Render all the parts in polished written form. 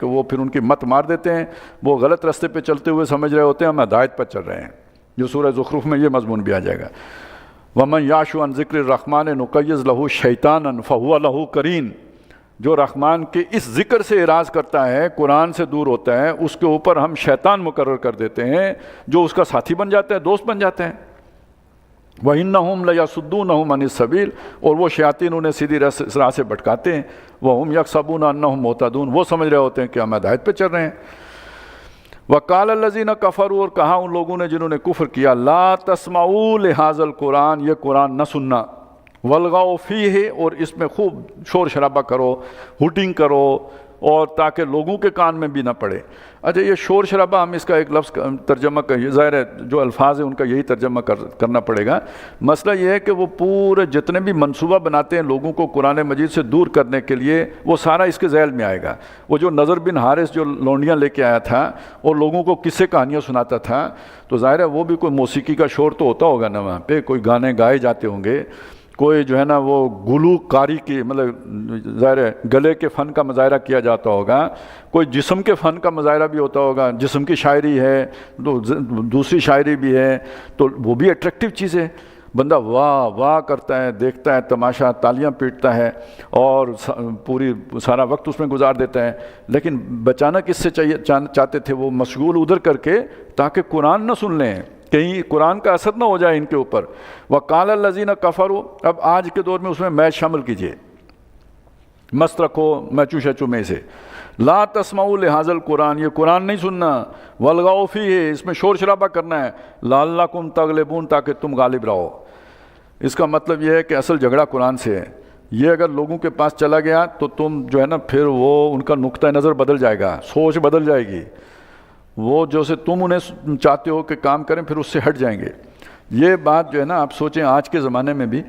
کہ وہ پھر ان کی مت مار دیتے ہیں، وہ غلط راستے پہ چلتے ہوئے سمجھ رہے ہوتے ہیں ہم ہدایت پر چل رہے ہیں، جو سورہ زخرف میں یہ مضمون بھی آ جائے گا۔ وَمَنْ يَعْشُ عَنْ ذِكْرِ الرَّحْمَنِ نُقَيِّضْ لَهُ شَيْطَانًا فَهُوَ لَهُ قَرِينٌ، جو رحمان کے اس ذکر سے اعراض کرتا ہے، قرآن سے دور ہوتا ہے، اس کے اوپر ہم شیطان مقرر کر دیتے ہیں جو اس کا ساتھی بن جاتا ہے، دوست بن جاتے ہیں۔ وَإِنَّهُمْ لَيَصُدُّونَهُمْ عَنِ السَّبِيلِ، اور وہ شیاطین انہیں سیدھی راہ سے بھٹکاتے ہیں۔ وَهُمْ يَحْسَبُونَ أَنَّهُمْ مُهْتَدُونَ، وہ سمجھ رہے ہوتے ہیں کہ ہم ہدایت پہ چل رہے ہیں۔ وَقَالَ الَّذِينَ كَفَرُوا، اور کہا ان لوگوں نے جنہوں نے کفر کیا، لَا تَسْمَعُوا لِهَذَا الْقُرْآنِ، یہ قرآن نہ سننا، وَالْغَوْا فِيهِ، اور اس میں خوب شور شرابہ کرو، ہوٹنگ کرو، اور تاکہ لوگوں کے کان میں بھی نہ پڑے۔ اچھا یہ شور شرابہ، ہم اس کا ایک لفظ ترجمہ کریے، ظاہر ہے جو الفاظ ہیں ان کا یہی ترجمہ کرنا پڑے گا۔ مسئلہ یہ ہے کہ وہ پورے جتنے بھی منصوبہ بناتے ہیں لوگوں کو قرآن مجید سے دور کرنے کے لیے، وہ سارا اس کے ذیل میں آئے گا۔ وہ جو نضر بن حارث جو لونڈیاں لے کے آیا تھا اور لوگوں کو قصے کہانیاں سناتا تھا، تو ظاہر ہے وہ بھی کوئی موسیقی کا شور تو ہوتا ہوگا نا، وہاں پہ کوئی گانے گائے جاتے ہوں گے، کوئی جو ہے نا وہ گلوکاری کی مطلب ظاہر ہے گلے کے فن کا مظاہرہ کیا جاتا ہوگا، کوئی جسم کے فن کا مظاہرہ بھی ہوتا ہوگا، جسم کی شاعری ہے تو دوسری شاعری بھی ہے، تو وہ بھی اٹریکٹیو چیز ہے۔ بندہ واہ واہ کرتا ہے، دیکھتا ہے تماشا، تالیاں پیٹتا ہے اور پوری سارا وقت اس میں گزار دیتا ہے۔ لیکن بچانا کس سے چاہتے تھے؟ وہ مشغول ادھر کر کے تاکہ قرآن نہ سن لیں، کہیں قرآن کا اثر نہ ہو جائے ان کے اوپر۔ وَقَالَ الَّذِينَ كَفَرُوا، اب آج کے دور میں اس میں میچ شامل کیجئے، مست رکھو میچو شیچو میں سے۔ لا تسمعوا لهذا القرآن، یہ قرآن نہیں سننا، وَالْغَوْا فِيهِ، اس میں شور شرابہ کرنا ہے، لَعَلَّكُمْ تَغْلِبُونَ، تاکہ تم غالب رہو۔ اس کا مطلب یہ ہے کہ اصل جھگڑا قرآن سے ہے۔ یہ اگر لوگوں کے پاس چلا گیا تو تم جو ہے نا پھر وہ ان کا نقطہ نظر بدل جائے گا، سوچ بدل جائے گی، وہ جو سے تم انہیں چاہتے ہو کہ کام کریں پھر اس سے ہٹ جائیں گے۔ یہ بات جو ہے نا آپ سوچیں آج کے زمانے میں بھی،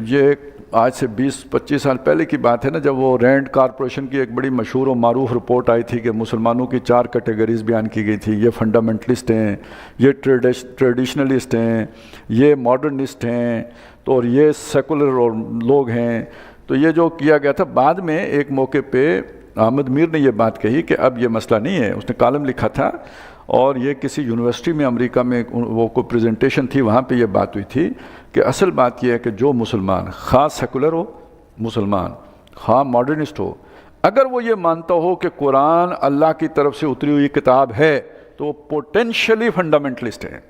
یہ آج سے 20-25 سال پہلے کی بات ہے نا، جب وہ رینڈ کارپوریشن کی ایک بڑی مشہور و معروف رپورٹ آئی تھی کہ مسلمانوں کی 4 کیٹیگریز بیان کی گئی تھی، یہ فنڈامنٹلسٹ ہیں، یہ ٹریڈیشنلسٹ ہیں، یہ ماڈرنسٹ ہیں، تو اور یہ سیکولر اور لوگ ہیں۔ تو یہ جو کیا گیا تھا، بعد میں ایک موقع پہ احمد میر نے یہ بات کہی کہ اب یہ مسئلہ نہیں ہے، اس نے کالم لکھا تھا اور یہ کسی یونیورسٹی میں امریکہ میں وہ کوئی پریزنٹیشن تھی، وہاں پہ یہ بات ہوئی تھی کہ اصل بات یہ ہے کہ جو مسلمان خواہ سیکولر ہو مسلمان، خواہ ماڈرنسٹ ہو، اگر وہ یہ مانتا ہو کہ قرآن اللہ کی طرف سے اتری ہوئی کتاب ہے تو وہ پوٹینشلی فنڈامنٹلسٹ ہے۔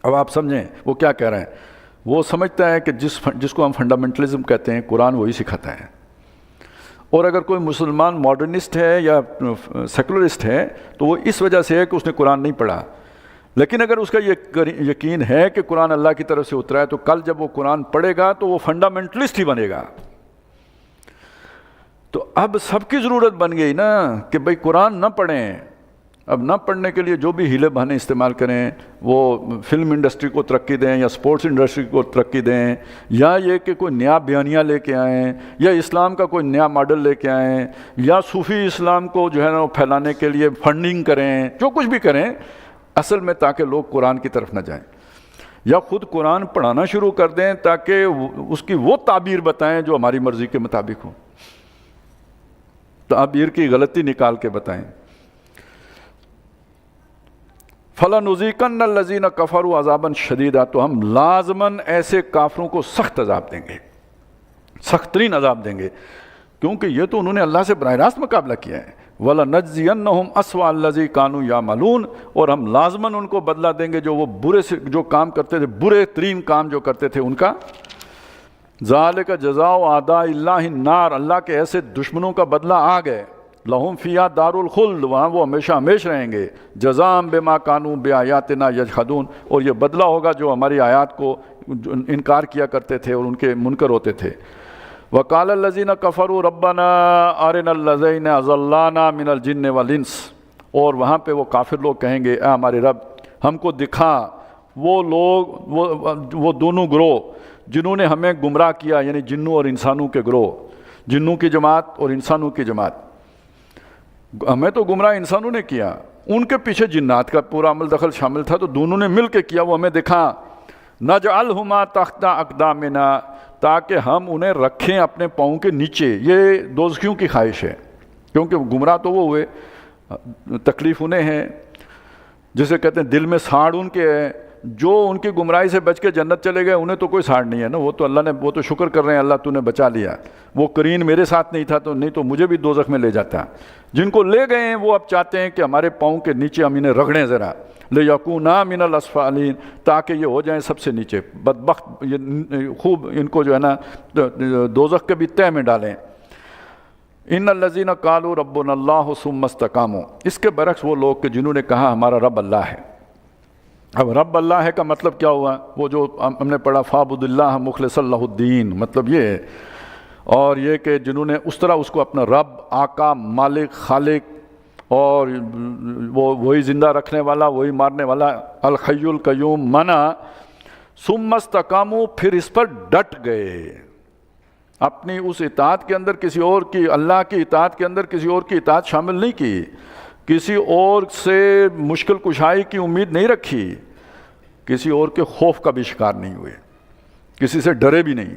اب آپ سمجھیں وہ کیا کہہ رہے ہیں، وہ سمجھتا ہے کہ جس کو ہم فنڈامنٹلزم کہتے ہیں قرآن وہی سکھاتا ہے، اور اگر کوئی مسلمان ماڈرنسٹ ہے یا سیکولرسٹ ہے تو وہ اس وجہ سے ہے کہ اس نے قرآن نہیں پڑھا۔ لیکن اگر اس کا یہ یقین ہے کہ قرآن اللہ کی طرف سے اترا ہے تو کل جب وہ قرآن پڑھے گا تو وہ فنڈامنٹلسٹ ہی بنے گا۔ تو اب سب کی ضرورت بن گئی نا کہ بھئی قرآن نہ پڑھیں۔ اب نہ پڑھنے کے لیے جو بھی ہیلے بہانے استعمال کریں، وہ فلم انڈسٹری کو ترقی دیں یا سپورٹس انڈسٹری کو ترقی دیں، یا یہ کہ کوئی نیا بیانیہ لے کے آئیں، یا اسلام کا کوئی نیا ماڈل لے کے آئیں، یا صوفی اسلام کو جو ہے نا وہ پھیلانے کے لیے فنڈنگ کریں، جو کچھ بھی کریں اصل میں تاکہ لوگ قرآن کی طرف نہ جائیں، یا خود قرآن پڑھانا شروع کر دیں تاکہ اس کی وہ تعبیر بتائیں جو ہماری مرضی کے مطابق ہو، تعبیر کی غلطی نکال کے بتائیں۔ فَلَنُذِيقَنَّ الَّذِينَ كَفَرُوا عَذَابًا شَدِيدًا، تو ہم لازماً ایسے کافروں کو سخت عذاب دیں گے، سخت ترین عذاب دیں گے، کیونکہ یہ تو انہوں نے اللہ سے براہ راست مقابلہ کیا ہے۔ وَلَنَجْزِيَنَّهُمْ أَسْوَأَ الَّذِي كَانُوا يَعْمَلُونَ، اور ہم لازماً ان کو بدلہ دیں گے جو وہ برے سے جو کام کرتے تھے، برے ترین کام جو کرتے تھے ان کا۔ ذَلِكَ جَزَاءُ أَعْدَاءِ اللَّهِ النَّارِ، اللہ کے ایسے دشمنوں کا بدلہ آ گئے، لہم فیہا دار الخلد، وہاں وہ ہمیشہ ہمیش رہیں گے، جزاء بما کانوا بآیاتنا یجحدون، اور یہ بدلہ ہوگا جو ہماری آیات کو انکار کیا کرتے تھے اور ان کے منکر ہوتے تھے۔ وقال الذین کفروا ربنا ارنا الذین اضلانا من الجن والانس، اور وہاں پہ وہ کافر لوگ کہیں گے اے ہمارے رب ہم کو دکھا وہ لوگ وہ دونوں گروہ جنہوں نے ہمیں گمراہ کیا، یعنی جنوں اور انسانوں کے گروہ، جنوں کی جماعت اور انسانوں کی جماعت۔ ہمیں تو گمراہ انسانوں نے کیا، ان کے پیچھے جنات کا پورا عمل دخل شامل تھا، تو دونوں نے مل کے کیا، وہ ہمیں دکھا۔ نجعلہما تحت اقدامنا، تاکہ ہم انہیں رکھیں اپنے پاؤں کے نیچے۔ یہ دوزخیوں کی خواہش ہے کیونکہ گمراہ تو وہ ہوئے، تکلیف انہیں ہے، جسے کہتے ہیں دل میں ساڑ ان کے ہے، جو ان کی گمراہی سے بچ کے جنت چلے گئے انہیں تو کوئی ساڑ نہیں ہے نا، وہ تو اللہ نے، وہ تو شکر کر رہے ہیں اللہ تو نے بچا لیا، وہ قرین میرے ساتھ نہیں تھا تو نہیں تو مجھے بھی دوزخ میں لے جاتا۔ جن کو لے گئے ہیں وہ اب چاہتے ہیں کہ ہمارے پاؤں کے نیچے ہم انہیں رگڑیں ذرا، لِيَكُونَا مِنَ الْأَسْفَلِينَ، تاکہ یہ ہو جائیں سب سے نیچے، بدبخت، یہ خوب ان کو جو ہے نا دوزخ کے بھی تہہ میں ڈالیں۔ ان الذین قالوا ربنا اللہ ثم استقاموا، اس کے برعکس وہ لوگ کہ جنہوں نے کہا ہمارا رب اللہ ہے۔ اب رب اللہ ہے کا مطلب کیا ہوا؟ وہ جو ہم نے پڑھا فَاعْبُدِ اللَّهَ مُخْلِصًا لَهُ الدِّينَ، مطلب یہ ہے، اور یہ کہ جنہوں نے اس طرح اس کو اپنا رب، آقا، مالک، خالق، اور وہی زندہ رکھنے والا، وہی مارنے والا، الحی القیوم مانا، ثم استقاموا، پھر اس پر ڈٹ گئے، اپنی اس اطاعت کے اندر کسی اور کی، اللہ کی اطاعت کے اندر کسی اور کی اطاعت شامل نہیں کی، کسی اور سے مشکل کشائی کی امید نہیں رکھی، کسی اور کے خوف کا بھی شکار نہیں ہوئے، کسی سے ڈرے بھی نہیں،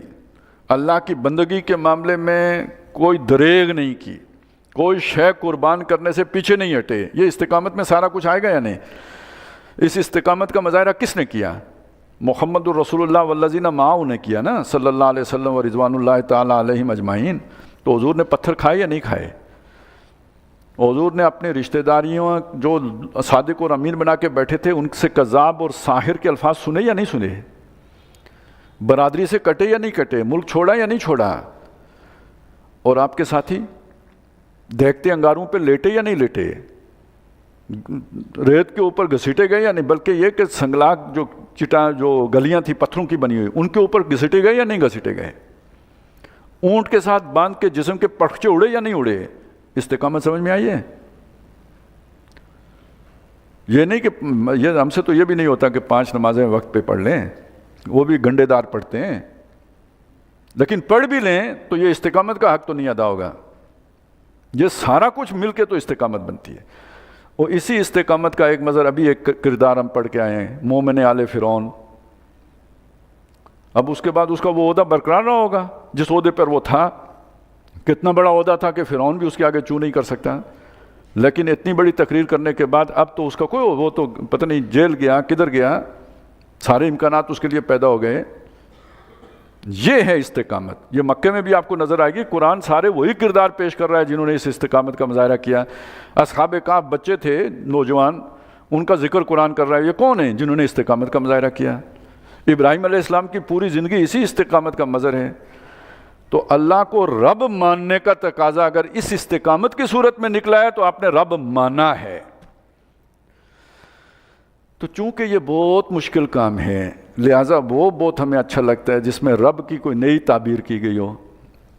اللہ کی بندگی کے معاملے میں کوئی دریغ نہیں کی، کوئی شے قربان کرنے سے پیچھے نہیں ہٹے۔ یہ استقامت میں سارا کچھ آئے گا یا نہیں؟ اس استقامت کا مظاہرہ کس نے کیا؟ محمد الرسول اللہ والذین معہ نے کیا نا، صلی اللہ علیہ وسلم و رضوان اللہ تعالیٰ علیہم اجمعین۔ تو حضور نے پتھر کھائے یا نہیں کھائے؟ حضور نے اپنے رشتہ داریوں جو صادق اور امین بنا کے بیٹھے تھے ان سے کذاب اور ساحر کے الفاظ سنے یا نہیں سنے؟ برادری سے کٹے یا نہیں کٹے؟ ملک چھوڑا یا نہیں چھوڑا؟ اور آپ کے ساتھی دیکھتے انگاروں پہ لیٹے یا نہیں لیٹے؟ ریت کے اوپر گھسیٹے گئے یا نہیں؟ بلکہ یہ کہ سنگلاگ جو گلیاں تھیں پتھروں کی بنی ہوئی ان کے اوپر گھسیٹے گئے یا نہیں گھسیٹے گئے؟ اونٹ کے ساتھ باندھ کے جسم کے پٹخے اڑے یا نہیں اڑے؟ استقامت سمجھ میں آئی ہے؟ یہ نہیں کہ یہ ہم سے تو یہ بھی نہیں ہوتا کہ 5 نمازیں وقت پہ پڑھ لیں، وہ بھی گنڈے دار پڑھتے ہیں، لیکن پڑھ بھی لیں تو یہ استقامت کا حق تو نہیں ادا ہوگا۔ یہ سارا کچھ مل کے تو استقامت بنتی ہے۔ اور اسی استقامت کا ایک مظہر، ابھی ایک کردار ہم پڑھ کے آئے ہیں، مومن آل فرعون۔ اب اس کے بعد اس کا وہ عہدہ برقرار نہ ہوگا جس عہدے پر وہ تھا، کتنا بڑا عہدہ تھا کہ فرعون بھی اس کے آگے چوں نہیں کر سکتا، لیکن اتنی بڑی تقریر کرنے کے بعد اب تو اس کا کوئی، وہ تو پتہ نہیں جیل گیا کدھر گیا، سارے امکانات اس کے لیے پیدا ہو گئے۔ یہ ہے استقامت۔ یہ مکے میں بھی آپ کو نظر آئے گی، قرآن سارے وہی کردار پیش کر رہا ہے جنہوں نے اس استقامت کا مظاہرہ کیا۔ اصحاب کہف بچے تھے، نوجوان، ان کا ذکر قرآن کر رہا ہے۔ یہ کون ہیں جنہوں نے استقامت کا مظاہرہ کیا؟ ابراہیم علیہ السلام کی پوری زندگی اسی استقامت کا مظہر ہے۔ تو اللہ کو رب ماننے کا تقاضا اگر اس استقامت کی صورت میں نکلا ہے تو آپ نے رب مانا ہے۔ تو چونکہ یہ بہت مشکل کام ہے، لہٰذا وہ بہت ہمیں اچھا لگتا ہے جس میں رب کی کوئی نئی تعبیر کی گئی ہو،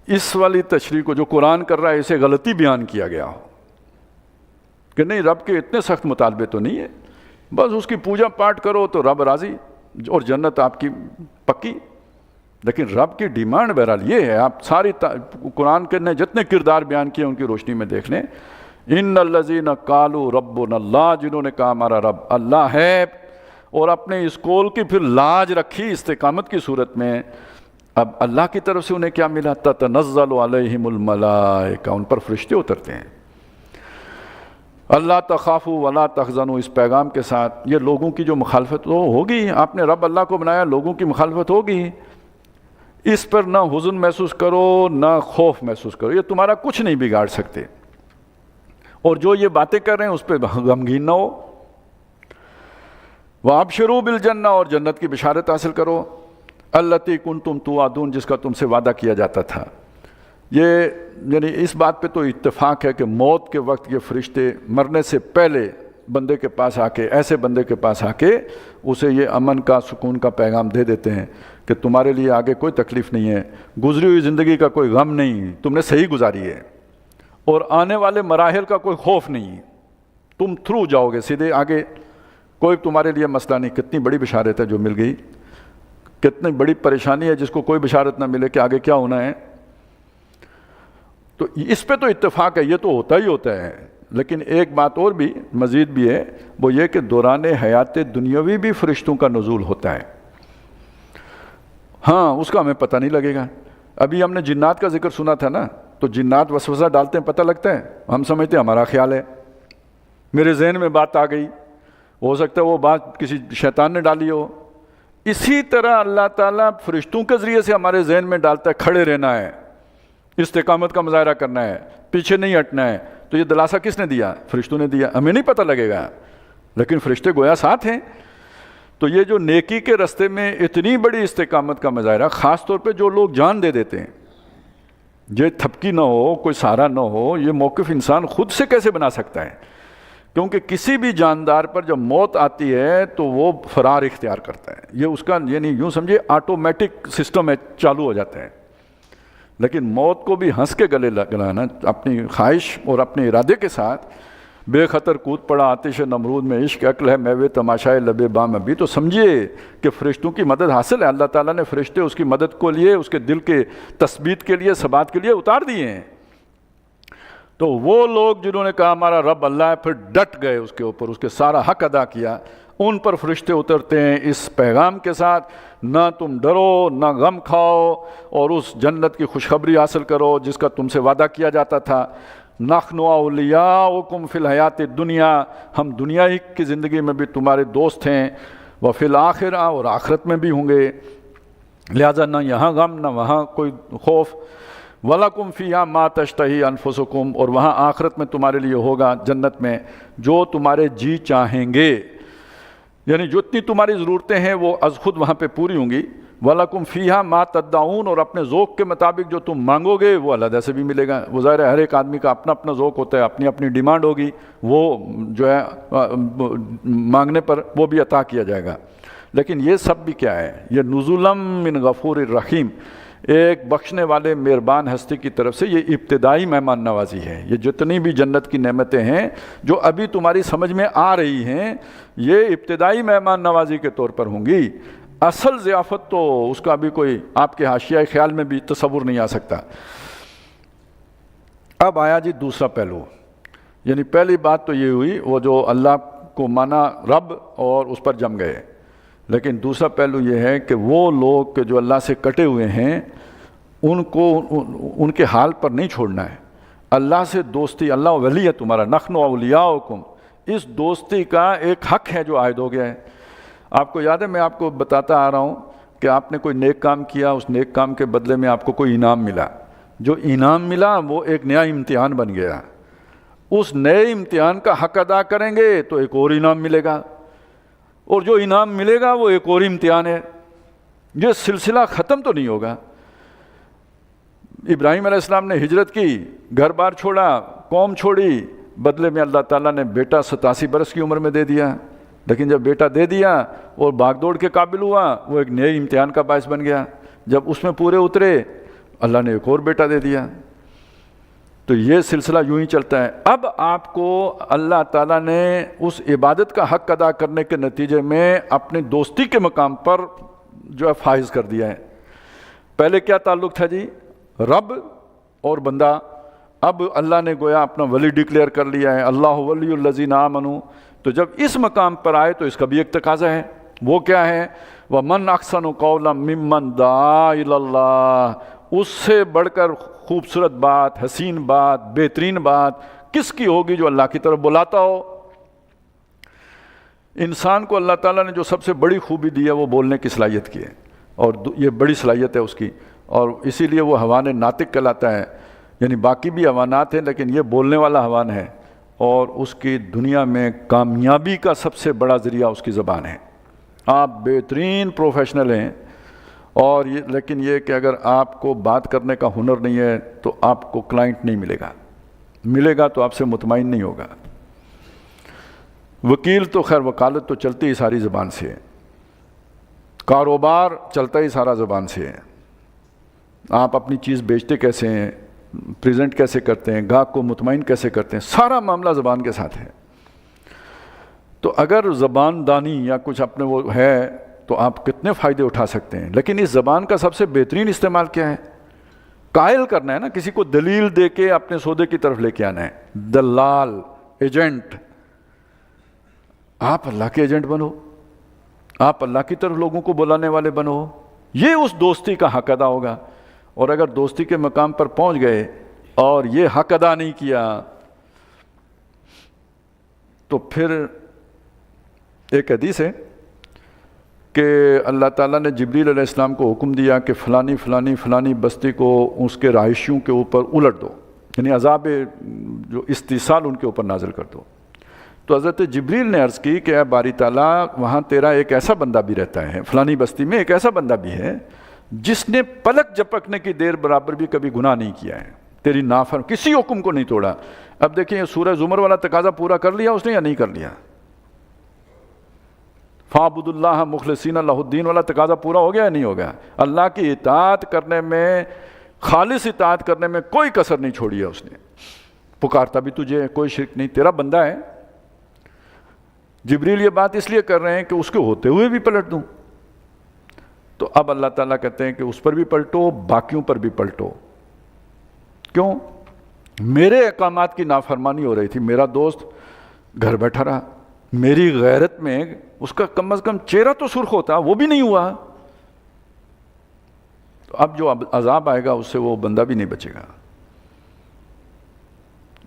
اس والی تشریح کو جو قرآن کر رہا ہے اسے غلطی بیان کیا گیا ہو کہ نہیں رب کے اتنے سخت مطالبے تو نہیں ہے، بس اس کی پوجا پاٹ کرو تو رب راضی اور جنت آپ کی پکی۔ لیکن رب کی ڈیمانڈ بہرحال یہ ہے، آپ ساری قرآن کے نے جتنے کردار بیان کیے ان کی روشنی میں دیکھ لیں۔ ان الذین قالوا ربنا اللہ، جنہوں نے کہا ہمارا رب اللہ ہے، اور اپنے اس قول کی پھر لاج رکھی استقامت کی صورت میں۔ اب اللہ کی طرف سے انہیں کیا ملا؟ تتنزل علیہم الملائکہ، ان پر فرشتے اترتے ہیں۔ اللہ تخافوا ولا تحزنوا، اس پیغام کے ساتھ یہ لوگوں کی جو مخالفت ہوگی، آپ نے رب اللہ کو بنایا، لوگوں کی مخالفت ہوگی، اس پر نہ حزن محسوس کرو نہ خوف محسوس کرو، یہ تمہارا کچھ نہیں بگاڑ سکتے، اور جو یہ باتیں کر رہے ہیں اس پہ غمگین نہ ہو۔ وَأَبْشِرُوا بِالْجَنَّةِ، اور جنت کی بشارت حاصل کرو، الَّتِي كُنْتُمْ تُوعَدُونَ، جس کا تم سے وعدہ کیا جاتا تھا۔ یہ یعنی اس بات پہ تو اتفاق ہے کہ موت کے وقت یہ فرشتے مرنے سے پہلے بندے کے پاس آ کے، ایسے بندے کے پاس آ کے اسے یہ امن کا، سکون کا پیغام دے دیتے ہیں کہ تمہارے لیے آگے کوئی تکلیف نہیں ہے، گزری ہوئی زندگی کا کوئی غم نہیں، تم نے صحیح گزاری ہے، اور آنے والے مراحل کا کوئی خوف نہیں، تم تھرو جاؤ گے سیدھے آگے، کوئی تمہارے لیے مسئلہ نہیں۔ کتنی بڑی بشارت ہے جو مل گئی، کتنی بڑی پریشانی ہے جس کو کوئی بشارت نہ ملے کہ آگے کیا ہونا ہے۔ تو اس پہ تو اتفاق ہے، یہ تو ہوتا ہی ہوتا ہے، لیکن ایک بات اور بھی مزید بھی ہے، وہ یہ کہ دوران حیات دنیاوی بھی فرشتوں کا نزول ہوتا ہے۔ ہاں، اس کا ہمیں پتہ نہیں لگے گا۔ ابھی ہم نے جنات کا ذکر سنا تھا نا، تو جنات وسوسہ ڈالتے ہیں، پتہ لگتا ہے، ہم سمجھتے ہیں ہمارا خیال ہے، میرے ذہن میں بات آ گئی، ہو سکتا ہے وہ بات کسی شیطان نے ڈالی ہو۔ اسی طرح اللہ تعالیٰ فرشتوں کے ذریعے سے ہمارے ذہن میں ڈالتا ہے کھڑے رہنا ہے، استقامت کا مظاہرہ کرنا ہے، پیچھے نہیں ہٹنا ہے۔ تو یہ دلاسا کس نے دیا؟ فرشتوں نے دیا، ہمیں نہیں پتہ لگے گا لیکن فرشتے گویا ساتھ ہیں۔ تو یہ جو نیکی کے راستے میں اتنی بڑی استقامت کا مظاہرہ، خاص طور پہ جو لوگ جان دے دیتے ہیں، یہ تھپکی نہ ہو، کوئی سہارا نہ ہو، یہ موقف انسان خود سے کیسے بنا سکتا ہے؟ کیونکہ کسی بھی جاندار پر جب موت آتی ہے تو وہ فرار اختیار کرتا ہے، یہ اس کا یعنی یوں سمجھے آٹومیٹک سسٹم ہے، چالو ہو جاتا ہے۔ لیکن موت کو بھی ہنس کے گلے لگانا، اپنی خواہش اور اپنے ارادے کے ساتھ، بے خطر کود پڑا آتش نمرود میں، عشق عقل ہے میوے تماشائے لبے بام ابھی، تو سمجھیے کہ فرشتوں کی مدد حاصل ہے، اللہ تعالیٰ نے فرشتے اس کی مدد کو لیے، اس کے دل کے تثبیت کے لیے، ثبات کے لیے اتار دیے ہیں۔ تو وہ لوگ جنہوں نے کہا ہمارا رب اللہ ہے، پھر ڈٹ گئے اس کے اوپر، اس کے سارا حق ادا کیا، ان پر فرشتے اترتے ہیں اس پیغام کے ساتھ، نہ تم ڈرو، نہ غم کھاؤ، اور اس جنت کی خوشخبری حاصل کرو جس کا تم سے وعدہ کیا جاتا تھا۔ نحن اولیاؤکم فی الحیات الدنیا، ہم دنیا ہی کی زندگی میں بھی تمہارے دوست ہیں، وفی الآخرہ، اور آخرت میں بھی ہوں گے، لہذا نہ یہاں غم نہ وہاں کوئی خوف۔ وَلَكُمْ فِيهَا مَا تَشْتَهِي أَنفُسُكُمْ، اور وہاں آخرت میں تمہارے لیے ہوگا جنت میں جو تمہارے جی چاہیں گے، یعنی جو اتنی تمہاری ضرورتیں ہیں وہ از خود وہاں پہ پوری ہوں گی۔ وَلَكُمْ فِيهَا مَا تَدَّعُونَ، اور اپنے ذوق کے مطابق جو تم مانگو گے وہ علیحدہ سے بھی ملے گا۔ وہ ظاہر ہے ہر ایک آدمی کا اپنا اپنا ذوق ہوتا ہے، اپنی اپنی ڈیمانڈ ہوگی، وہ جو ہے مانگنے پر وہ بھی عطا کیا جائے گا۔ لیکن یہ سب بھی کیا ہے؟ یہ نزلا من غفور الرحیم، ایک بخشنے والے مہربان ہستی کی طرف سے یہ ابتدائی مہمان نوازی ہے۔ یہ جتنی بھی جنت کی نعمتیں ہیں جو ابھی تمہاری سمجھ میں آ رہی ہیں، یہ ابتدائی مہمان نوازی کے طور پر ہوں گی۔ اصل ضیافت تو اس کا بھی کوئی آپ کے حاشیہ خیال میں بھی تصور نہیں آ سکتا۔ اب آیا جی دوسرا پہلو، یعنی پہلی بات تو یہ ہوئی وہ جو اللہ کو مانا رب اور اس پر جم گئے، لیکن دوسرا پہلو یہ ہے کہ وہ لوگ جو اللہ سے کٹے ہوئے ہیں ان کو ان کے حال پر نہیں چھوڑنا ہے۔ اللہ سے دوستی، اللہ ولی ہے تمہارا، نحن اولیاؤکم، اس دوستی کا ایک حق ہے جو عائد ہو گیا ہے۔ آپ کو یاد ہے میں آپ کو بتاتا آ رہا ہوں کہ آپ نے کوئی نیک کام کیا، اس نیک کام کے بدلے میں آپ کو کوئی انعام ملا، جو انعام ملا وہ ایک نیا امتحان بن گیا، اس نئے امتحان کا حق ادا کریں گے تو ایک اور انعام ملے گا، اور جو انعام ملے گا وہ ایک اور امتحان ہے۔ یہ سلسلہ ختم تو نہیں ہوگا۔ ابراہیم علیہ السلام نے ہجرت کی، گھر بار چھوڑا، قوم چھوڑی، بدلے میں اللہ تعالیٰ نے بیٹا 87 برس کی عمر میں دے دیا، لیکن جب بیٹا دے دیا اور بھاگ دوڑ کے قابل ہوا وہ ایک نئے امتحان کا باعث بن گیا، جب اس میں پورے اترے اللہ نے ایک اور بیٹا دے دیا۔ تو یہ سلسلہ یوں ہی چلتا ہے۔ اب آپ کو اللہ تعالیٰ نے اس عبادت کا حق ادا کرنے کے نتیجے میں اپنی دوستی کے مقام پر جو ہے فائز کر دیا ہے۔ پہلے کیا تعلق تھا جی؟ رب اور بندہ، اب اللہ نے گویا اپنا ولی ڈکلیئر کر لیا ہے، اللہ ولی الذین آمنوا۔ تو جب اس مقام پر آئے تو اس کا بھی ایک تقاضا ہے، وہ کیا ہے؟ وَمَنْ أَحْسَنُ قَوْلًا مِّمَّنْ دَعَا إِلَى اللَّهِ، اس سے بڑھ کر خوبصورت بات، حسین بات، بہترین بات کس کی ہوگی جو اللہ کی طرف بلاتا ہو؟ انسان کو اللہ تعالیٰ نے جو سب سے بڑی خوبی دی ہے وہ بولنے کی صلاحیت کی ہے، اور یہ بڑی صلاحیت ہے اس کی، اور اسی لیے وہ حیوان ناطق کہلاتا ہے۔ یعنی باقی بھی حیوانات ہیں لیکن یہ بولنے والا حیوان ہے، اور اس کی دنیا میں کامیابی کا سب سے بڑا ذریعہ اس کی زبان ہے۔ آپ بہترین پروفیشنل ہیں، اور یہ لیکن یہ کہ اگر آپ کو بات کرنے کا ہنر نہیں ہے تو آپ کو کلائنٹ نہیں ملے گا، ملے گا تو آپ سے مطمئن نہیں ہوگا۔ وکیل تو خیر وکالت تو چلتی ہی ساری زبان سے ہے، کاروبار چلتا ہی سارا زبان سے ہے، آپ اپنی چیز بیچتے کیسے ہیں، پریزنٹ کیسے کرتے ہیں، گاہک کو مطمئن کیسے کرتے ہیں، سارا معاملہ زبان کے ساتھ ہے۔ تو اگر زبان دانی یا کچھ اپنے وہ ہے تو آپ کتنے فائدے اٹھا سکتے ہیں، لیکن اس زبان کا سب سے بہترین استعمال کیا ہے؟ قائل کرنا ہے نا، کسی کو دلیل دے کے اپنے سودے کی طرف لے کے آنا ہے، دلال، ایجنٹ۔ آپ اللہ کے ایجنٹ بنو، آپ اللہ کی طرف لوگوں کو بلانے والے بنو، یہ اس دوستی کا حق ادا ہوگا۔ اور اگر دوستی کے مقام پر پہنچ گئے اور یہ حق ادا نہیں کیا، تو پھر ایک حدیث ہے کہ اللہ تعالیٰ نے جبریل علیہ السلام کو حکم دیا کہ فلانی فلانی فلانی بستی کو اس کے رہائشیوں کے اوپر الٹ دو، یعنی عذاب جو استیصال ان کے اوپر نازل کر دو۔ تو حضرت جبریل نے عرض کی کہ اے باری تعالیٰ، وہاں تیرا ایک ایسا بندہ بھی رہتا ہے، فلانی بستی میں ایک ایسا بندہ بھی ہے جس نے پلک جھپکنے کی دیر برابر بھی کبھی گناہ نہیں کیا ہے، تیری نافرمانی، کسی حکم کو نہیں توڑا۔ اب دیکھیں یہ سورہ زمر والا تقاضا پورا کر لیا اس نے یا نہیں کر لیا؟ فَاعْبُدُوا اللَّهَ مُخْلِصِينَ لَهُ الدِّينَ والا تقاضا پورا ہو گیا یا نہیں ہو گیا؟ اللہ کی اطاعت کرنے میں، خالص اطاعت کرنے میں کوئی کسر نہیں چھوڑی ہے اس نے۔ پکارتا بھی تجھے ہے، کوئی شرک نہیں، تیرا بندہ ہے۔ جبریل یہ بات اس لیے کر رہے ہیں کہ اس کے ہوتے ہوئے بھی پلٹ دوں۔ تو اب اللہ تعالیٰ کہتے ہیں کہ اس پر بھی پلٹو، باقیوں پر بھی پلٹو۔ کیوں؟ میرے احکامات کی نافرمانی ہو رہی تھی، میرا دوست گھر بیٹھا رہا، میری غیرت میں اس کا کم از کم چہرہ تو سرخ ہوتا، وہ بھی نہیں ہوا۔ تو اب جو عذاب آئے گا اس سے وہ بندہ بھی نہیں بچے گا۔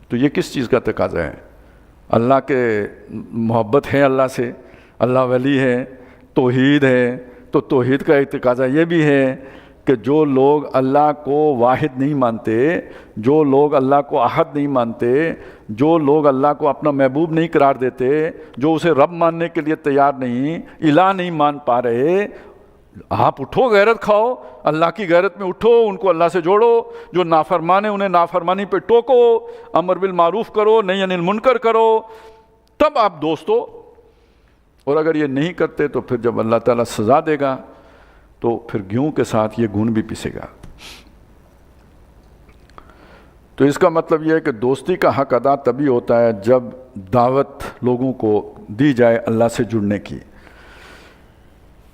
تو یہ کس چیز کا تقاضا ہے؟ اللہ کے محبت ہے اللہ سے، اللہ ولی ہے، توحید ہے، تو توحید کا ایک تقاضا یہ بھی ہے کہ جو لوگ اللہ کو واحد نہیں مانتے، جو لوگ اللہ کو احد نہیں مانتے، جو لوگ اللہ کو اپنا محبوب نہیں قرار دیتے، جو اسے رب ماننے کے لیے تیار نہیں، الہ نہیں مان پا رہے، آپ اٹھو، غیرت کھاؤ، اللہ کی غیرت میں اٹھو، ان کو اللہ سے جوڑو، جو نافرمان ہیں انہیں نافرمانی پہ ٹوکو، امر بالمعروف کرو، نہی عن المنکر کرو، تب آپ دوست ہو۔ اور اگر یہ نہیں کرتے تو پھر جب اللہ تعالیٰ سزا دے گا تو پھر گیہوں کے ساتھ یہ گھن بھی پسے گا۔ تو اس کا مطلب یہ ہے کہ دوستی کا حق ادا تبھی ہوتا ہے جب دعوت لوگوں کو دی جائے اللہ سے جڑنے کی۔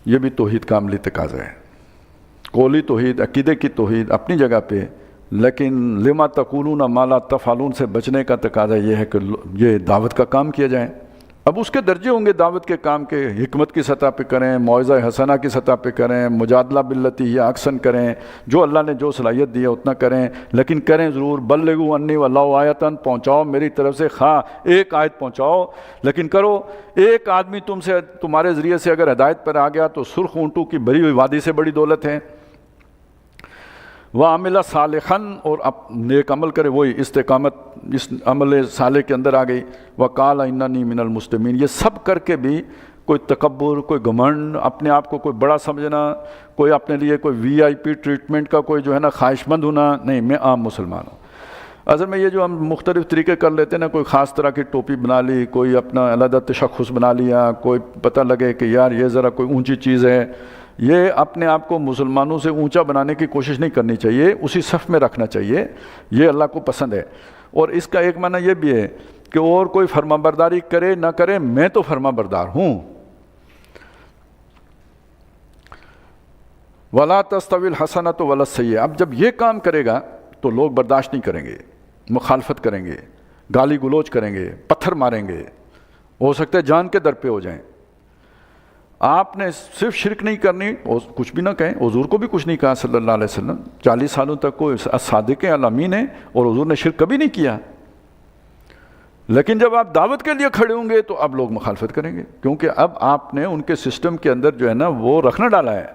یہ بھی توحید کا عملی تقاضا ہے۔ قولی توحید، عقیدے کی توحید اپنی جگہ پہ، لیکن لما تقولون ما لا تفعلون سے بچنے کا تقاضا یہ ہے کہ یہ دعوت کا کام کیا جائے۔ اب اس کے درجے ہوں گے دعوت کے کام کے، حکمت کی سطح پہ کریں، موعظہ حسنہ کی سطح پہ کریں، مجادلہ باللتی ہی احسن کریں، جو اللہ نے جو صلاحیت دی ہے اتنا کریں، لیکن کریں ضرور۔ بلغوا انی ولو آیۃ، پہنچاؤ میری طرف سے، خواہ ایک آیت پہنچاؤ، لیکن کرو۔ ایک آدمی تمہارے ذریعے سے اگر ہدایت پر آ گیا تو سرخ اونٹوں کی بھری ہوئی وادی سے بڑی دولت ہے۔ وَعَمِلَ صَالِحًا، اور نیک عمل کرے، وہی استقامت اس عمل صالح کے اندر آ گئی۔ وَقَالَ إِنَّنِي مِنَ الْمُسْلِمِينَ، یہ سب کر کے بھی کوئی تکبر، کوئی گھمنڈ، اپنے آپ کو کوئی بڑا سمجھنا، کوئی اپنے لیے کوئی وی آئی پی ٹریٹمنٹ کا کوئی جو ہے نا خواہش مند ہونا، نہیں، میں عام مسلمان ہوں۔ اصل میں یہ جو ہم مختلف طریقے کر لیتے ہیں نا، کوئی خاص طرح کی ٹوپی بنا لی، کوئی اپنا علیحدہ تشخص بنا لیا، کوئی پتہ لگے کہ یار یہ ذرا کوئی اونچی چیز ہے، یہ اپنے آپ کو مسلمانوں سے اونچا بنانے کی کوشش نہیں کرنی چاہیے، اسی صف میں رکھنا چاہیے، یہ اللہ کو پسند ہے۔ اور اس کا ایک معنی یہ بھی ہے کہ اور کوئی فرما برداری کرے نہ کرے، میں تو فرما بردار ہوں۔ وَلَا تَسْتَوِي الْحَسَنَةُ وَلَا السَّيِّئَةُ، اب جب یہ کام کرے گا تو لوگ برداشت نہیں کریں گے، مخالفت کریں گے، گالی گلوچ کریں گے، پتھر ماریں گے، ہو سکتا ہے جان کے در پہ ہو جائیں۔ آپ نے صرف شرک نہیں کرنی، کچھ بھی نہ کہیں، حضور کو بھی کچھ نہیں کہا صلی اللہ علیہ وسلم، 40 سالوں تک کوئی صادق الامین ہے اور حضور نے شرک کبھی نہیں کیا۔ لیکن جب آپ دعوت کے لیے کھڑے ہوں گے تو اب لوگ مخالفت کریں گے، کیونکہ اب آپ نے ان کے سسٹم کے اندر جو ہے نا وہ رکھنا ڈالا ہے،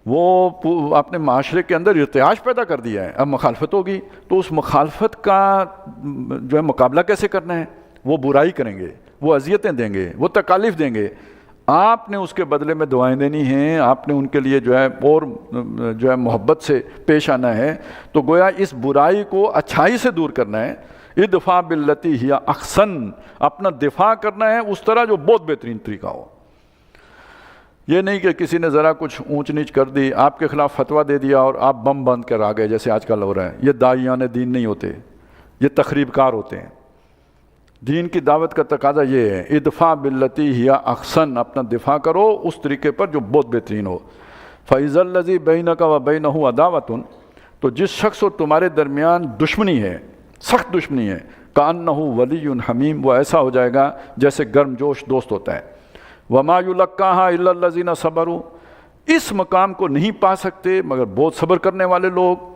وہ اپنے معاشرے کے اندر ارتعاش پیدا کر دیا ہے، اب مخالفت ہوگی تو اس مخالفت کا جو ہے مقابلہ کیسے کرنا ہے؟ وہ برائی کریں گے، وہ اذیتیں دیں گے، وہ تکالیف دیں گے، آپ نے اس کے بدلے میں دعائیں دینی ہیں، آپ نے ان کے لیے جو ہے اور جو ہے محبت سے پیش آنا ہے۔ تو گویا اس برائی کو اچھائی سے دور کرنا ہے، ادفع باللتی ہی احسن، اپنا دفاع کرنا ہے اس طرح جو بہت بہترین طریقہ ہو۔ یہ نہیں کہ کسی نے ذرا کچھ اونچ نیچ کر دی، آپ کے خلاف فتویٰ دے دیا اور آپ بم بند کر آ گئے جیسے آج کل ہو رہا ہے۔ یہ داعیان دین نہیں ہوتے، یہ تخریب کار ہوتے ہیں۔ دین کی دعوت کا تقاضا یہ ہے، ادفع باللتی ہی احسن، اپنا دفاع کرو اس طریقے پر جو بہت بہترین ہو۔ فَإِذَا الَّذِي بَيْنَكَ وَبَيْنَهُ عَدَاوَةٌ، تو جس شخص اور تمہارے درمیان دشمنی ہے، سخت دشمنی ہے، كَأَنَّهُ وَلِيٌّ حَمِيمٌ، وہ ایسا ہو جائے گا جیسے گرم جوش دوست ہوتا ہے۔ وَمَا يُلَقَّاهَا إِلَّا الَّذِينَ صَبَرُوا، اس مقام کو نہیں پا سکتے مگر بہت صبر کرنے والے لوگ۔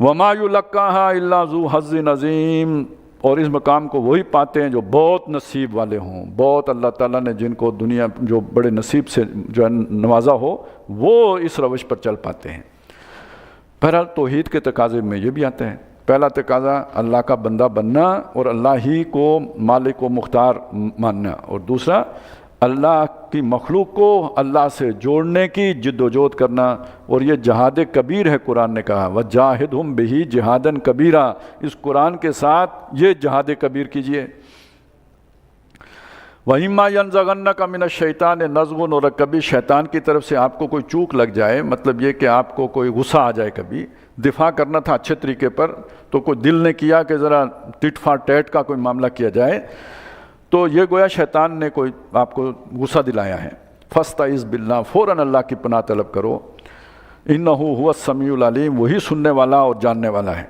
وما یلقاہا الا ذو حظ عظیم، اور اس مقام کو وہی پاتے ہیں جو بہت نصیب والے ہوں، بہت اللہ تعالیٰ نے جن کو دنیا جو بڑے نصیب سے جو ہے نوازا ہو، وہ اس روش پر چل پاتے ہیں۔ بہرحال توحید کے تقاضے میں یہ بھی آتے ہیں۔ پہلا تقاضا اللہ کا بندہ بننا اور اللہ ہی کو مالک و مختار ماننا، اور دوسرا اللہ کی مخلوق کو اللہ سے جوڑنے کی جد و جہد کرنا، اور یہ جہاد کبیر ہے۔ قرآن نے کہا وَجَاهِدْهُمْ بِهِ جِهَادًا كَبِيرًا، اس قرآن کے ساتھ یہ جہاد کبیر کیجئے۔ وَإِمَّا يَنزَغَنَّكَ مِنَ الشَّيْطَانِ نَزْغٌ، اور کبھی شیطان کی طرف سے آپ کو کوئی چوک لگ جائے، مطلب یہ کہ آپ کو کوئی غصہ آ جائے، کبھی دفاع کرنا تھا اچھے طریقے پر تو کوئی دل نے کیا کہ ذرا ٹٹ فار ٹیٹ کا کوئی معاملہ کیا جائے، تو یہ گویا شیطان نے کوئی آپ کو غصہ دلایا ہے۔ فَاسْتَعِذْ بِاللَّهِ، فوراً اللہ کی پناہ طلب کرو۔ إِنَّهُ هُوَ السَّمِيعُ الْعَلِيمُ، وہی سننے والا اور جاننے والا ہے۔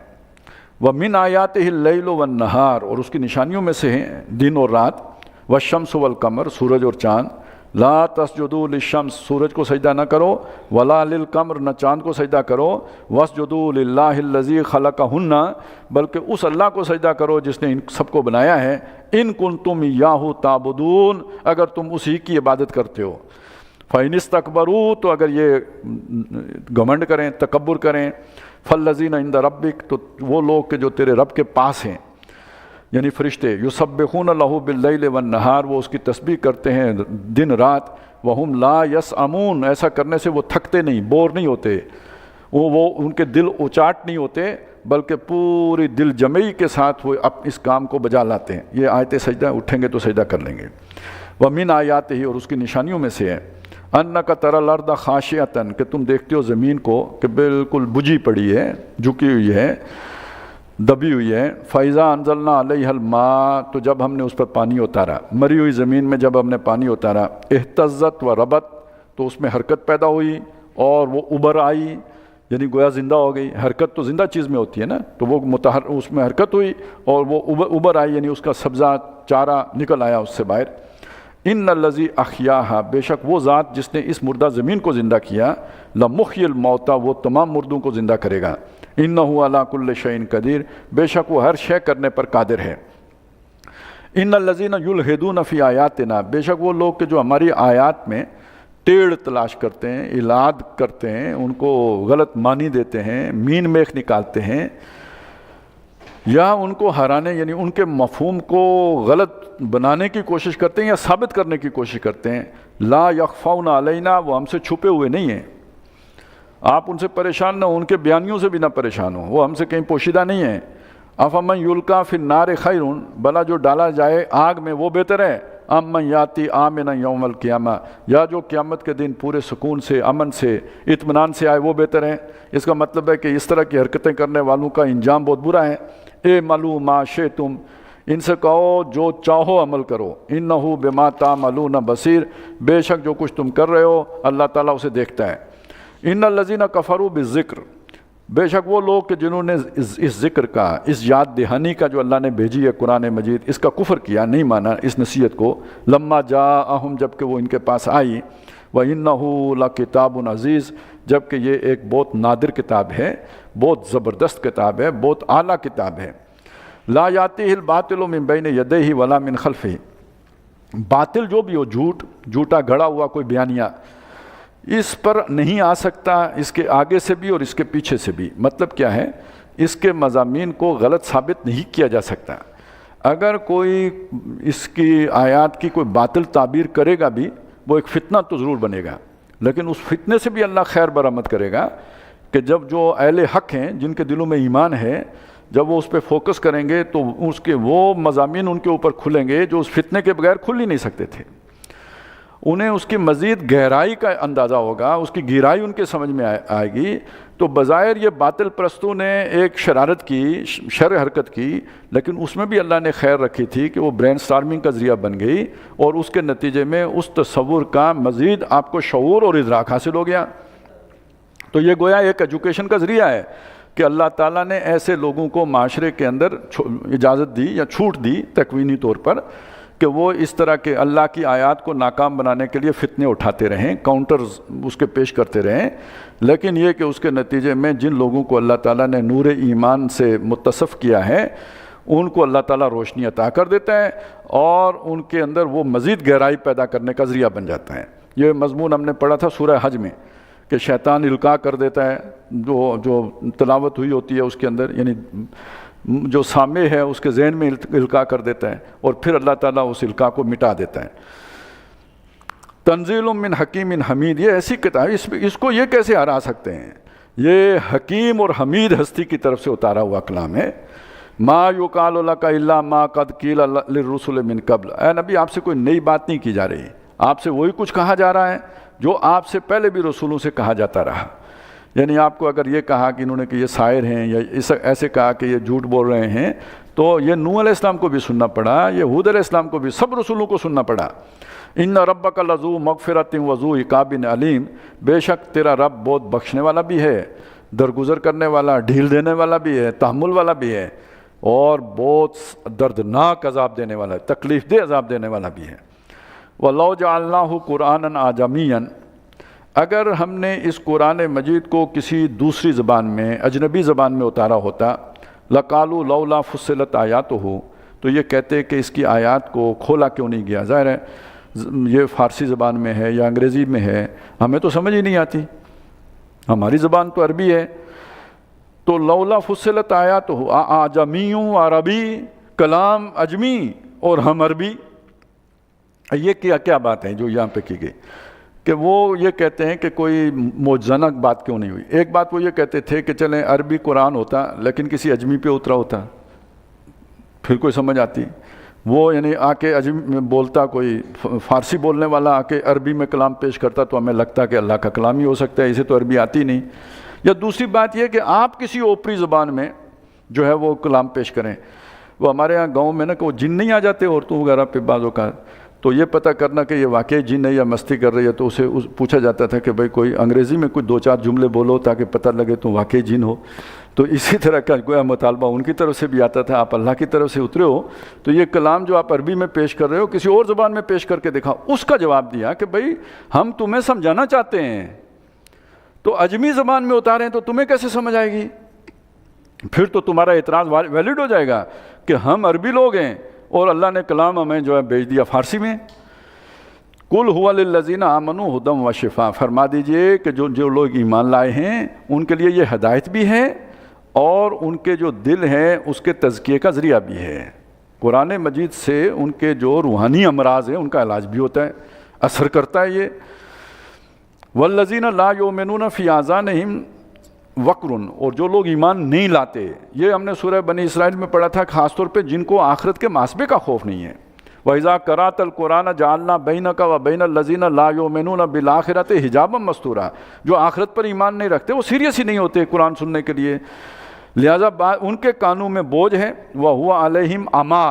وَمِنْ آيَاتِهِ اللَّيْلُ وَالنَّهَارُ، اور اس کی نشانیوں میں سے ہیں دن اور رات۔ وَالشَّمْسُ وَالْقَمَرُ، سورج اور چاند۔ لا تسجدوا للشمس، سورج کو سجدہ نہ کرو، ولا للقمر، نہ چاند کو سجدہ کرو، واسجدوا للہ الذی خلقہن، بلکہ اس اللہ کو سجدہ کرو جس نے ان سب کو بنایا ہے۔ ان کنتم ایاہ تعبدون، اگر تم اسی کی عبادت کرتے ہو۔ فإن استکبروا، تو اگر یہ گھمنڈ کریں، تکبر کریں، فالذین عند ربک، تو وہ لوگ کہ جو تیرے رب کے پاس ہیں، یعنی فرشتے، یسبحون لہ باللیل والنہار، وہ اس کی تسبیح کرتے ہیں دن رات۔ وہم لا یسأمون، ایسا کرنے سے وہ تھکتے نہیں، بور نہیں ہوتے، وہ ان کے دل اچاٹ نہیں ہوتے، بلکہ پوری دل جمعی کے ساتھ وہ اس کام کو بجا لاتے ہیں۔ یہ آیت سجدہ، اٹھیں گے تو سجدہ کر لیں گے۔ وَمِنْ آیاتہ، اور اس کی نشانیوں میں سے ہے، اَنَّكَ تَرَى الْأَرْضَ خَاشِعَةً، کہ تم دیکھتے ہو زمین کو کہ بالکل بجھی پڑی ہے، جھکی ہوئی ہے، دبی ہوئی ہے۔ فَإِذَا أَنزَلْنَا عَلَيْهَا الْمَاءَ، تو جب ہم نے اس پر پانی اتارا، مری ہوئی زمین میں جب ہم نے پانی اتارا، اهتزت وربت، تو اس میں حرکت پیدا ہوئی اور وہ ابر آئی، یعنی گویا زندہ ہو گئی۔ حرکت تو زندہ چیز میں ہوتی ہے نا، تو وہ اس میں حرکت ہوئی اور وہ ابر آئی، یعنی اس کا سبزہ چارہ نکل آیا اس سے باہر۔ ان الذی احیاھا، بے شک وہ ذات جس نے اس مردہ زمین کو زندہ کیا، لمحیی الموتیٰ، وہ تمام مردوں کو زندہ کرے گا۔ انہ علی کل شیء قدیر، بے شک وہ ہر شے کرنے پر قادر ہے۔ ان الذین یلحدون فی آیاتنا، بے شک وہ لوگ کہ جو ہماری آیات میں ٹیڑھ تلاش کرتے ہیں، الاد کرتے ہیں، ان کو غلط معنی دیتے ہیں، مین میخ نکالتے ہیں، یا ان کو ہرانے یعنی ان کے مفہوم کو غلط بنانے کی کوشش کرتے ہیں یا ثابت کرنے کی کوشش کرتے ہیں۔ لا یخفون علینا، وہ ہم سے چھپے ہوئے نہیں ہیں، آپ ان سے پریشان نہ ہو، ان کے بیانیوں سے بھی نہ پریشان ہو، وہ ہم سے کہیں پوشیدہ نہیں ہیں۔ افمن یلقی فی النار خیر، بلا جو ڈالا جائے آگ میں وہ بہتر ہے، ام من یاتی آمنا یوم القیامہ، یا جو قیامت کے دن پورے سکون سے، امن سے، اطمینان سے آئے وہ بہتر ہے۔ اس کا مطلب ہے کہ اس طرح کی حرکتیں کرنے والوں کا انجام بہت برا ہے۔ اے ملو ما شئتم، ان سے کہو جو چاہو عمل کرو، انہ بما تعملون بصیر، بے شک جو کچھ تم کر رہے ہو اللہ تعالیٰ اسے دیکھتا ہے۔ ان الذین کفروا بالذکر، بے شک وہ لوگ کہ جنہوں نے اس ذکر کا، اس یاد دہانی کا جو اللہ نے بھیجی ہے قرآن مجید، اس کا کفر کیا، نہیں مانا اس نصیحت کو، لما جاءہم، جب کہ وہ ان کے پاس آئی، وَإِنَّهُ لَكِتَابٌ عزیز، جب کہ یہ ایک بہت نادر کتاب ہے، بہت زبردست کتاب ہے، بہت اعلیٰ کتاب ہے۔ لا یاتیہ الباطل من بین یدیہ ولا من خلفہ، باطل جو بھی ہو، جھوٹا گھڑا ہوا کوئی بیانیہ اس پر نہیں آ سکتا، اس کے آگے سے بھی اور اس کے پیچھے سے بھی۔ مطلب کیا ہے، اس کے مضامین کو غلط ثابت نہیں کیا جا سکتا۔ اگر کوئی اس کی آیات کی کوئی باطل تعبیر کرے گا بھی، وہ ایک فتنہ تو ضرور بنے گا، لیکن اس فتنے سے بھی اللہ خیر برآمد کرے گا کہ جب جو اہل حق ہیں، جن کے دلوں میں ایمان ہے، جب وہ اس پہ فوکس کریں گے تو اس کے وہ مضامین ان کے اوپر کھلیں گے جو اس فتنے کے بغیر کھل ہی نہیں سکتے تھے۔ انہیں اس کی مزید گہرائی کا اندازہ ہوگا، اس کی گہرائی ان کے سمجھ میں آئے گی۔ تو بظاہر یہ باطل پرستوں نے ایک شرارت کی، شر حرکت کی، لیکن اس میں بھی اللہ نے خیر رکھی تھی کہ وہ برین سٹارمنگ کا ذریعہ بن گئی، اور اس کے نتیجے میں اس تصور کا مزید آپ کو شعور اور ادراک حاصل ہو گیا۔ تو یہ گویا ایک ایجوکیشن کا ذریعہ ہے کہ اللہ تعالیٰ نے ایسے لوگوں کو معاشرے کے اندر اجازت دی یا چھوٹ دی تکوینی طور پر کہ وہ اس طرح کے اللہ کی آیات کو ناکام بنانے کے لیے فتنے اٹھاتے رہیں، کاؤنٹرز اس کے پیش کرتے رہیں، لیکن یہ کہ اس کے نتیجے میں جن لوگوں کو اللہ تعالیٰ نے نور ایمان سے متصف کیا ہے ان کو اللہ تعالیٰ روشنی عطا کر دیتا ہے اور ان کے اندر وہ مزید گہرائی پیدا کرنے کا ذریعہ بن جاتا ہے۔ یہ مضمون ہم نے پڑھا تھا سورہ حج میں کہ شیطان القاء کر دیتا ہے، جو تلاوت ہوئی ہوتی ہے اس کے اندر، یعنی جو سامع ہے اس کے ذہن میں القاء کر دیتا ہے اور پھر اللہ تعالیٰ اس القاء کو مٹا دیتا ہے۔ تنزیل من حکیم حمید، یہ ایسی کتاب، اس کو یہ کیسے ہرا سکتے ہیں؟ یہ حکیم اور حمید ہستی کی طرف سے اتارا ہوا کلام ہے۔ ما یقال لک الا ما قد قیل للرسل من قبل، اے نبی آپ سے کوئی نئی بات نہیں کی جا رہی، آپ سے وہی کچھ کہا جا رہا ہے جو آپ سے پہلے بھی رسولوں سے کہا جاتا رہا۔ یعنی آپ کو اگر یہ کہا کہ انہوں نے کہ یہ ساحر ہیں یا ایسے کہا کہ یہ جھوٹ بول رہے ہیں، تو یہ نوح علیہ السلام کو بھی سننا پڑا، یہ ہود علیہ السلام کو بھی، سب رسولوں کو سننا پڑا۔ ان ربک لذو مغفرۃ وذو عقاب علیم، بے شک تیرا رب بہت بخشنے والا بھی ہے، درگزر کرنے والا، ڈھیل دینے والا بھی ہے، تحمل والا بھی ہے، اور بہت دردناک عذاب دینے والا ہے، تکلیف دہ عذاب دینے والا بھی ہے۔ وَلَوْ جَعَلْنَاهُ قُرْآنًا أَعْجَمِيًّا، اگر ہم نے اس قرآن مجید کو کسی دوسری زبان میں، اجنبی زبان میں اتارا ہوتا، لَقَالُوا لَوْلَا فُصِّلَتْ آیَاتُهُ، تو یہ کہتے کہ اس کی آیات کو کھولا کیوں نہیں گیا؟ ظاہر ہے یہ فارسی زبان میں ہے یا انگریزی میں ہے، ہمیں تو سمجھ ہی نہیں آتی، ہماری زبان تو عربی ہے، تو لولا فصلت آیاتہ، اعجمی عربی، کلام اجمی اور ہم عربی، یہ کیا بات ہے جو یہاں پہ کی گئی؟ کہ وہ یہ کہتے ہیں کہ کوئی معجزانہ بات کیوں نہیں ہوئی۔ ایک بات وہ یہ کہتے تھے کہ چلیں عربی قرآن ہوتا لیکن کسی اجمی پہ اترا ہوتا، پھر کوئی سمجھ آتی، وہ یعنی آ کے اجمی میں بولتا، کوئی فارسی بولنے والا آ کے عربی میں کلام پیش کرتا تو ہمیں لگتا کہ اللہ کا کلام ہی ہو سکتا ہے، اسے تو عربی آتی نہیں۔ یا دوسری بات یہ کہ آپ کسی اوپری زبان میں جو ہے وہ کلام پیش کریں۔ وہ ہمارے ہاں گاؤں میں نا کہ وہ جن نہیں آ جاتے عورتوں وغیرہ پہ بعضوں کا، تو یہ پتہ کرنا کہ یہ واقعی جن ہے یا مستی کر رہی ہے، تو اسے پوچھا جاتا تھا کہ بھئی کوئی انگریزی میں کچھ 2-4 جملے بولو تاکہ پتہ لگے تو واقعی جن ہو۔ تو اسی طرح کا گویا مطالبہ ان کی طرف سے بھی آتا تھا، آپ اللہ کی طرف سے اترے ہو تو یہ کلام جو آپ عربی میں پیش کر رہے ہو کسی اور زبان میں پیش کر کے دکھاؤ۔ اس کا جواب دیا کہ بھئی ہم تمہیں سمجھانا چاہتے ہیں، تو اجمی زبان میں اتاریں تو تمہیں کیسے سمجھ آئے گی؟ پھر تو تمہارا اعتراض ویلڈ ہو جائے گا کہ ہم عربی لوگ ہیں اور اللہ نے کلام ہمیں جو ہے بھیج دیا فارسی میں۔ قُلْ هُوَ لِلَّذِينَ آمَنُوا هُدًى وَشِفَاءً، فرما دیجئے کہ جو لوگ ایمان لائے ہیں ان کے لیے یہ ہدایت بھی ہے اور ان کے جو دل ہیں اس کے تزکیے کا ذریعہ بھی ہے۔ قرآن مجید سے ان کے جو روحانی امراض ہیں ان کا علاج بھی ہوتا ہے، اثر کرتا ہے یہ۔ وَالَّذِينَ لَا يُؤْمِنُونَ فِي آذَانِهِمْ وَقْرٌ، اور جو لوگ ایمان نہیں لاتے، یہ ہم نے سورہ بنی اسرائیل میں پڑھا تھا، خاص طور پہ جن کو آخرت کے محاسبے کا خوف نہیں ہے۔ وَإِذَا قَرَأْتَ الْقُرْآنَ جَعَلْنَا بَيْنَكَ وَبَيْنَ الَّذِينَ لَا يُؤْمِنُونَ بِالْآخِرَةِ حِجَابًا مَسْتُورًا، جو آخرت پر ایمان نہیں رکھتے وہ سیریس ہی نہیں ہوتے قرآن سننے کے لیے، لہذا ان کے کانوں میں بوجھ ہے۔ وَهُوَ عَلَيْهِمْ عَمًى،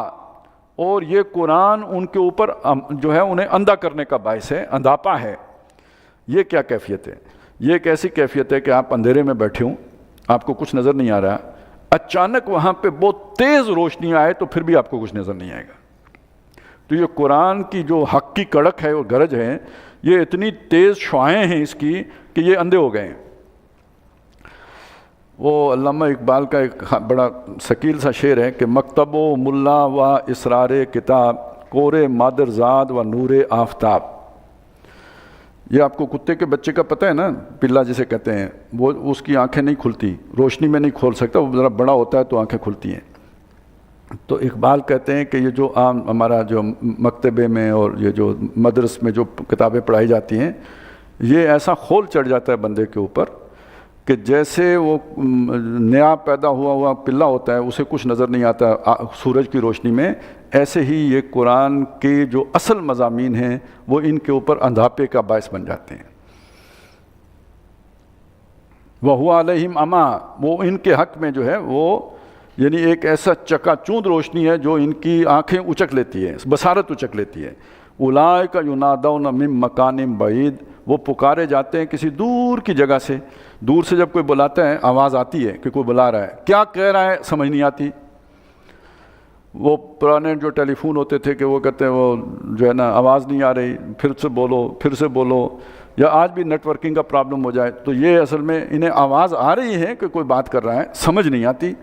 اور یہ قرآن ان کے اوپر جو ہے انہیں اندھا کرنے کا باعث ہے، اندھاپا ہے۔ یہ کیا کیفیت ہے؟ یہ ایک ایسی کیفیت ہے کہ آپ اندھیرے میں بیٹھے ہوں، آپ کو کچھ نظر نہیں آ رہا، اچانک وہاں پہ بہت تیز روشنی آئے تو پھر بھی آپ کو کچھ نظر نہیں آئے گا۔ تو یہ قرآن کی جو حق کی کڑک ہے اور گرج ہے، یہ اتنی تیز شعاعیں ہیں اس کی کہ یہ اندھے ہو گئے ہیں۔ وہ علامہ اقبال کا ایک بڑا ثقیل سا شعر ہے کہ مکتب و ملا و اسرار کتاب، کور مادر زاد و نور آفتاب۔ یہ آپ کو کتے کے بچے کا پتہ ہے نا، پلا جسے کہتے ہیں، وہ اس کی آنکھیں نہیں کھلتی، روشنی میں نہیں کھول سکتا، وہ ذرا بڑا ہوتا ہے تو آنکھیں کھلتی ہیں۔ تو اقبال کہتے ہیں کہ یہ جو عام ہمارا جو مکتبے میں اور یہ جو مدرس میں جو کتابیں پڑھائی جاتی ہیں، یہ ایسا خول چڑھ جاتا ہے بندے کے اوپر کہ جیسے وہ نیا پیدا ہوا پلا ہوتا ہے، اسے کچھ نظر نہیں آتا سورج کی روشنی میں، ایسے ہی یہ قرآن کے جو اصل مضامین ہیں وہ ان کے اوپر اندھاپے کا باعث بن جاتے ہیں۔ وَهُوَ عَلَيْهِمْ عَمًى، وہ ان کے حق میں جو ہے وہ یعنی ایک ایسا چکا چوند روشنی ہے جو ان کی آنکھیں اچک لیتی ہے، بصارت اچک لیتی ہے۔ اولئک ینادون من مکان بعید، وہ پکارے جاتے ہیں کسی دور کی جگہ سے۔ دور سے جب کوئی بلاتا ہے آواز آتی ہے کہ کوئی بلا رہا ہے، کیا کہہ رہا ہے سمجھ نہیں آتی۔ وہ پرانے جو ٹیلی فون ہوتے تھے کہ وہ کہتے ہیں وہ جو ہے نا آواز نہیں آ رہی، پھر سے بولو، یا آج بھی نیٹ ورکنگ کا پرابلم ہو جائے تو یہ اصل میں انہیں آواز آ رہی ہے کہ کوئی بات کر رہا ہے، سمجھ نہیں آتی،